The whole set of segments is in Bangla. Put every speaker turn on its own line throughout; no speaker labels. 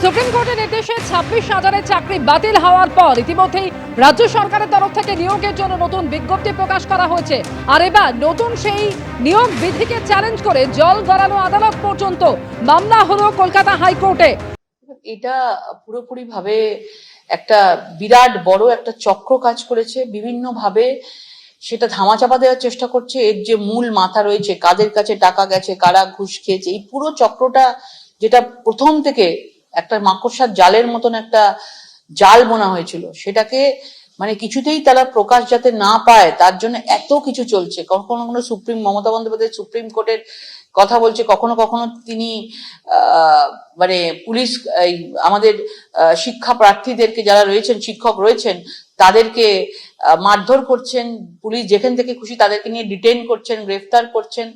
সুপ্রিম কোর্টের নির্দেশে 26,000-এর চাকরি বাতিল হওয়ার পর ইতিমধ্যেই রাজ্য সরকারের তরফ থেকে নিয়োগের জন্য নতুন বিজ্ঞপ্তি প্রকাশ করা হয়েছে। আর এবার নতুন সেই নিয়োগ বিধিকে চ্যালেঞ্জ করে জল গড়ানো আদালত পর্যন্ত মামলা হলো কলকাতা হাইকোর্টে।
এটা পুরোপুরি ভাবে একটা বিরাট বড় একটা চক্র কাজ করেছে, বিভিন্ন ভাবে সেটা ধামাচাপা দেওয়ার চেষ্টা করছে। এর যে মূল মাথা রয়েছে, কাদের কাছে টাকা গেছে, কারা ঘুষ খেয়েছে, এই পুরো চক্রটা যেটা প্রথম থেকে একটা মাকড়সার জালের মতন একটা জাল বোনা হয়েছিল, সেটাকে মানে কিছুতেই তারা প্রকাশ যাতে না পায় তার জন্য এত কিছু চলছে। কখনো কখনো মমতা বন্দ্যোপাধ্যায় সুপ্রিম কোর্টের কথা বলছে, কখনো কখনো তিনি মানে পুলিশ আমাদের শিক্ষা প্রার্থীদেরকে যারা রয়েছেন, শিক্ষক রয়েছেন, তাদেরকে মারধর করছেন, পুলিশ যেখান থেকে খুশি তাদেরকে নিয়ে ডিটেইন করছেন, গ্রেফতার করছেন।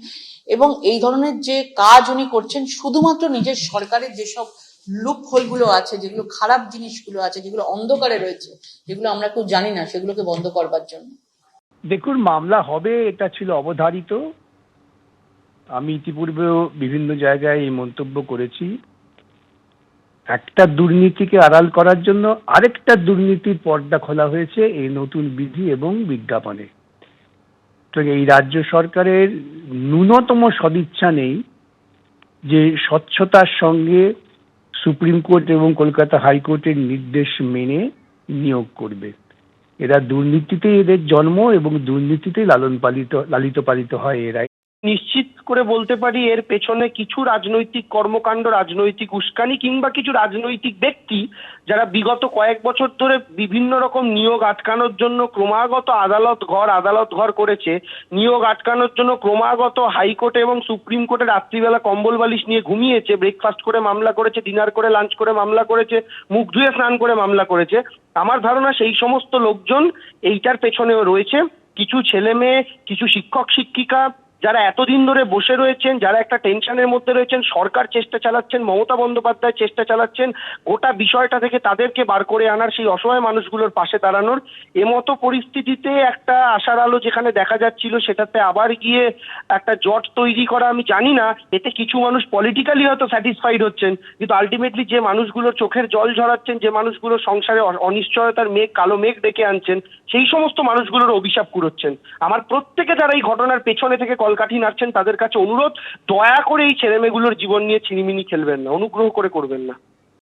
এবং এই ধরনের যে কাজ উনি করছেন শুধুমাত্র নিজের সরকারের যেসব লুপ হোলগুলো আছে, যেগুলো খারাপ জিনিসগুলো আছে, যেগুলো অন্ধকারে রয়েছে, যেগুলো আমরা কেউ জানি না, সেগুলোকে বন্ধ করবার জন্য।
দেখুন, মামলা হবে এটা ছিল অবধারিত। আমি ইতিপূর্বেও বিভিন্ন জায়গায় এই মন্তব্য করেছি। একটা দুর্নীতিকে আড়াল করার জন্য আরেকটা দুর্নীতির পর্দা খোলা হয়েছে এই নতুন বিধি এবং বিজ্ঞাপনে। তো এই রাজ্য সরকারের ন্যূনতম সদিচ্ছা নেই যে স্বচ্ছতার সঙ্গে সুপ্রিম কোর্ট এবং কলকাতা হাইকোর্টের নির্দেশ মেনে নিয়োগ করবে। এরা দুর্নীতিতেই এদের জন্ম এবং দুর্নীতিতেই লালিত পালিত হয় এরা।
নিশ্চিত করে বলতে পারি এর পেছনে কিছু রাজনৈতিক কর্মকাণ্ড, রাজনৈতিক উস্কানি কিংবা কিছু রাজনৈতিক ব্যক্তি যারা বিগত কয়েক বছর ধরে বিভিন্ন রকম নিয়োগ আটকানোর জন্য ক্রমাগত আদালত ঘর করেছে, নিয়োগ আটকানোর জন্য ক্রমাগত হাইকোর্টে এবং সুপ্রিম কোর্টে রাত্রিবেলা কম্বল বালিশ নিয়ে ঘুমিয়েছে, ব্রেকফাস্ট করে মামলা করেছে, ডিনার করে লাঞ্চ করে মামলা করেছে, মুখ ধুয়ে স্নান করে মামলা করেছে। আমার ধারণা সেই সমস্ত লোকজন এইটার পেছনেও রয়েছে। কিছু ছেলে মেয়ে, কিছু শিক্ষক শিক্ষিকা যারা এতদিন ধরে বসে রয়েছেন, যারা একটা টেনশনের মধ্যে রয়েছেন, সরকার চেষ্টা চালাচ্ছেন, মমতা বন্দ্যোপাধ্যায় চেষ্টা চালাচ্ছেন গোটা বিষয়টা থেকে তাদেরকে বার করে আনার, সেই অসহায় মানুষগুলোর পাশে দাঁড়ানোর। এমতো পরিস্থিতিতে একটা আশার আলো যেখানে দেখা যাচ্ছিল সেটাতে আবার গিয়ে একটা জট তৈরি করা, আমি জানি না এতে কিছু মানুষ পলিটিক্যালি হয়তো স্যাটিসফাইড হচ্ছেন, কিন্তু আলটিমেটলি যে মানুষগুলোর চোখের জল ঝরাচ্ছেন, যে মানুষগুলো সংসারে অনিশ্চয়তার কালো মেঘ ডেকে আনছেন, সেই সমস্ত মানুষগুলোর অভিশাপ কুড়োচ্ছেন। আমার প্রত্যেকে যারা এই ঘটনার পেছনে থেকে কলকাঠি নাড়ছেন তাদের কাছে অনুরোধ, দয়া করে এই ছেলেমেয়েগুলোর জীবন নিয়ে ছিনিমিনি খেলবেন না, অনুগ্রহ করে করবেন না।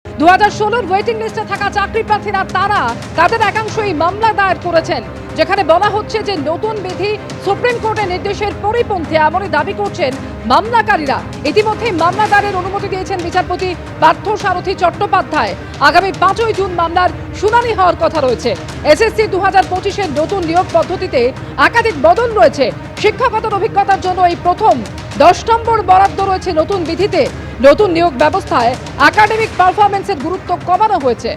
2016 ওয়েটিং লিস্টে থাকা চাকরি প্রার্থীরা তাদের একাংশই মামলা দায়ের করেছেন, যেখানে বলা হচ্ছে যে নতুন বিধি সুপ্রিম কোর্টের নির্দেশের পরিপন্থী এমনই দাবি করছেন মামলাকারীরা। ইতিমধ্যে মামলা দায়েরের অনুমতি দিয়েছেন বিচারপতি পার্থ সারথী চট্টোপাধ্যায়। আগামী 5ই জুন মামলার শুনানি হওয়ার কথা রয়েছে। এসএসসি 2025-এর নতুন নিয়োগ পদ্ধতিতে একাধিক বদল রয়েছে। শিক্ষকতার অভিজ্ঞতার জন্য এই প্রথম 10 নম্বর বরাদ্দ রয়েছে নতুন বিধিতে। নতুন নিয়োগ ব্যবস্থায় একাডেমিক পারফরমেন্সের গুরুত্ব কমানো হয়েছে।